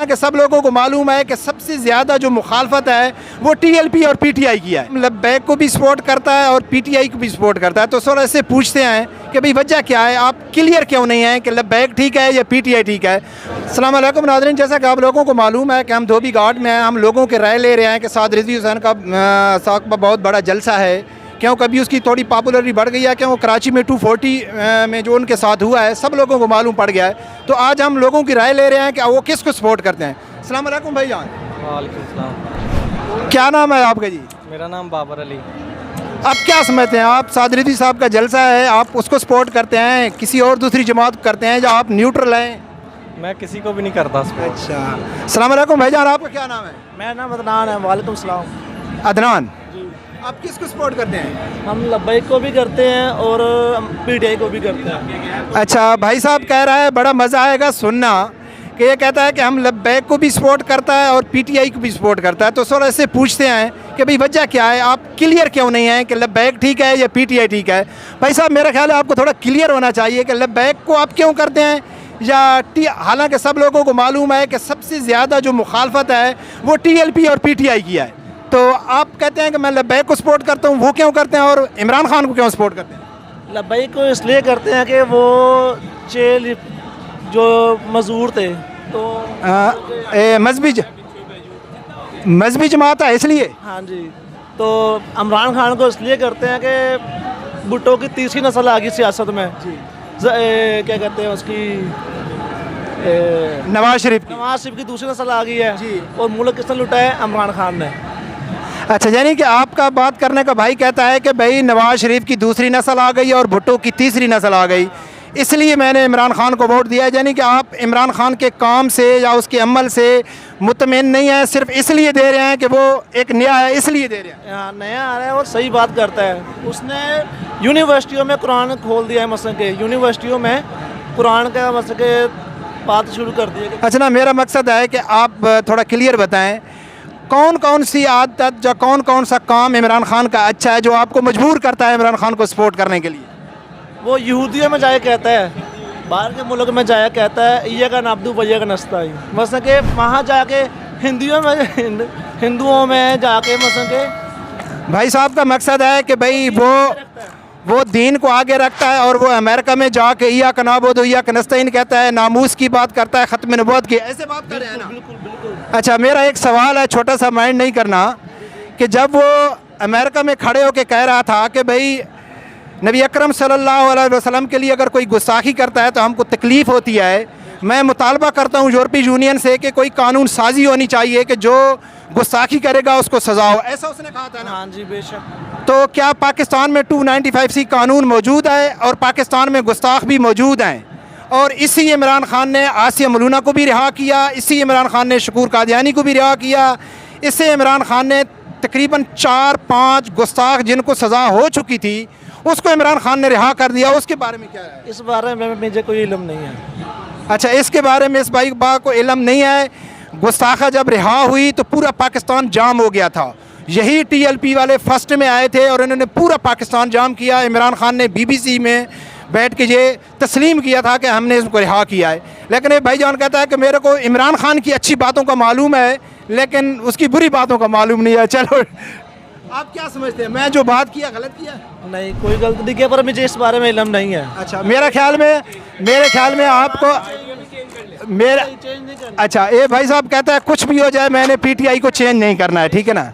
حالانکہ سب لوگوں کو معلوم ہے کہ سب سے زیادہ جو مخالفت ہے وہ ٹی ایل پی اور پی ٹی آئی کی ہے. لبیک کو بھی سپورٹ کرتا ہے اور پی ٹی آئی کو بھی سپورٹ کرتا ہے. تو سر ایسے پوچھتے ہیں کہ بھئی وجہ کیا ہے, آپ کلیئر کیوں نہیں ہیں کہ لبیک ٹھیک ہے یا پی ٹی آئی ٹھیک ہے. السلام علیکم ناظرین, جیسا کہ آپ لوگوں کو معلوم ہے کہ ہم دھوبی گھاٹ میں ہیں, ہم لوگوں کے رائے لے رہے ہیں کہ سعد رضوی حسین کا ساکھ پر بہت بڑا جلسہ ہے. کیوں کبھی اس کی تھوڑی پاپولرٹی بڑھ گئی ہے, کیوں کراچی میں 240 میں جو ان کے ساتھ ہوا ہے سب لوگوں کو معلوم پڑ گیا ہے. تو آج ہم لوگوں کی رائے لے رہے ہیں کہ وہ کس کو سپورٹ کرتے ہیں. السلام علیکم بھائی جان. وعلیکم السلام. کیا نام ہے آپ کا جی؟ میرا نام بابر علی. آپ کیا سمجھتے ہیں, آپ سعد رضوی صاحب کا جلسہ ہے, آپ اس کو سپورٹ کرتے ہیں, کسی اور دوسری جماعت کو کرتے ہیں, یا آپ نیوٹرل ہیں؟ میں کسی کو بھی نہیں کرتا سپورٹ. اچھا, السلام علیکم بھائی جان, آپ کا کیا نام ہے؟ میرا نام عدنان ہے. وعلیکم السلام. عدنان, آپ کس کو سپورٹ کرتے ہیں؟ ہم لبیک کو بھی کرتے ہیں اور پی ٹی آئی کو بھی کرتے ہیں. اچھا, بھائی صاحب کہہ رہا ہے, بڑا مزہ آئے گا سننا, کہ یہ کہتا ہے کہ ہم لبیک کو بھی سپورٹ کرتا ہے اور پی ٹی آئی کو بھی سپورٹ کرتا ہے. تو سر ایسے پوچھتے ہیں کہ بھئی وجہ کیا ہے, آپ کلیئر کیوں نہیں ہیں کہ لبیک ٹھیک ہے یا پی ٹی آئی ٹھیک ہے. بھائی صاحب میرا خیال ہے آپ کو تھوڑا کلیئر ہونا چاہیے کہ لبیک کو آپ کیوں کرتے ہیں, یا حالانکہ سب لوگوں کو معلوم ہے کہ سب سے زیادہ جو مخالفت ہے وہ ٹی ایل پی اور پی ٹی آئی کی ہے. تو آپ کہتے ہیں کہ میں لبیک کو سپورٹ کرتا ہوں, وہ کیوں کرتے ہیں, اور عمران خان کو کیوں سپورٹ کرتے ہیں؟ لبیک کو اس لیے کرتے ہیں کہ وہ چیل جو مزدور تھے تو مذہبی جماعت ہے اس لیے. ہاں جی, تو عمران خان کو اس لیے کرتے ہیں کہ بھٹو کی تیسری نسل آ گئی سیاست میں. کیا کہتے ہیں اس کی, نواز شریف کی دوسری نسل آ گئی ہے. اور ملک کس نے لوٹا ہے؟ عمران خان نے. اچھا, یعنی کہ آپ کا بات کرنے کا بھائی کہتا ہے کہ بھائی نواز شریف کی دوسری نسل آ گئی اور بھٹو کی تیسری نسل آ گئی, اس لیے میں نے عمران خان کو ووٹ دیا ہے. یعنی کہ آپ عمران خان کے کام سے یا اس کے عمل سے مطمئن نہیں ہیں, صرف اس لیے دے رہے ہیں کہ وہ ایک نیا ہے اس لیے دے رہے ہیں. نیا آ رہا ہے اور صحیح بات کرتا ہے. اس نے یونیورسٹیوں میں قرآن کھول دیا ہے, مثلا کہ یونیورسٹیوں میں قرآن کا مثلا کہ بات شروع کر دی ہے. اچھا نا, میرا مقصد ہے کہ آپ تھوڑا کلیئر بتائیں کون کون سی عادت یا کون کون سا کام عمران خان کا اچھا ہے جو آپ کو مجبور کرتا ہے عمران خان کو سپورٹ کرنے کے لیے. وہ یہودیوں میں جائے کہتا ہے, باہر کے ملک میں جایا کہتا ہے یہ کا نابدو بھیا کا نستعین, مثلا کہ وہاں جا کے ہندوؤں میں جا کے مثلا کہ بھائی صاحب کا مقصد ہے کہ بھئی وہ دین کو آگے رکھتا ہے, اور وہ امریکہ میں جا کے ایاک نعبد و ایاک نستعین کہتا ہے, ناموس کی بات کرتا ہے, ختم نبوت کی, ایسے بات کر رہے ہیں نا. بالکل. اچھا, میرا ایک سوال ہے, چھوٹا سا مائنڈ نہیں کرنا, کہ جب وہ امریکہ میں کھڑے ہو کے کہہ رہا تھا کہ بھئی نبی اکرم صلی اللہ علیہ وسلم کے لیے اگر کوئی گستاخی کرتا ہے تو ہم کو تکلیف ہوتی ہے, میں مطالبہ کرتا ہوں یورپی یونین سے کہ کوئی قانون سازی ہونی چاہیے کہ جو گستاخی کرے گا اس کو سزا ہو, ایسا اس نے کہا تھا نا. ہاں جی, بے شک. تو کیا پاکستان میں 295C قانون موجود ہے, اور پاکستان میں گستاخ بھی موجود ہیں, اور اسی عمران خان نے آسیہ ملونہ کو بھی رہا کیا, اسی عمران خان نے شکور قادیانی کو بھی رہا کیا, اس سے عمران خان نے تقریباً 4-5 گستاخ جن کو سزا ہو چکی تھی اس کو عمران خان نے رہا کر دیا. اس کے بارے میں کیا ہے؟ اس بارے میں مجھے کوئی علم نہیں ہے. اچھا, اس کے بارے میں اس بھائی کو علم نہیں ہے. گستاخہ جب رہا ہوئی تو پورا پاکستان جام ہو گیا تھا, یہی ٹی ایل پی والے فرسٹ میں آئے تھے اور انہوں نے پورا پاکستان جام کیا. عمران خان نے بی بی سی میں بیٹھ کے یہ تسلیم کیا تھا کہ ہم نے اس کو رہا کیا ہے. لیکن یہ بھائی جان کہتا ہے کہ میرے کو عمران خان کی اچھی باتوں کا معلوم ہے لیکن اس کی بری باتوں کا معلوم نہیں ہے. چلو, آپ کیا سمجھتے ہیں, میں جو بات کیا غلط کیا؟ نہیں, کوئی غلط نہیں کیا, پر مجھے اس بارے میں علم نہیں ہے. اچھا, میرے خیال میں آپ کو اچھا, یہ بھائی صاحب کہتا ہے کچھ بھی ہو جائے میں نے پی ٹی آئی کو چینج نہیں کرنا ہے, ٹھیک ہے نا.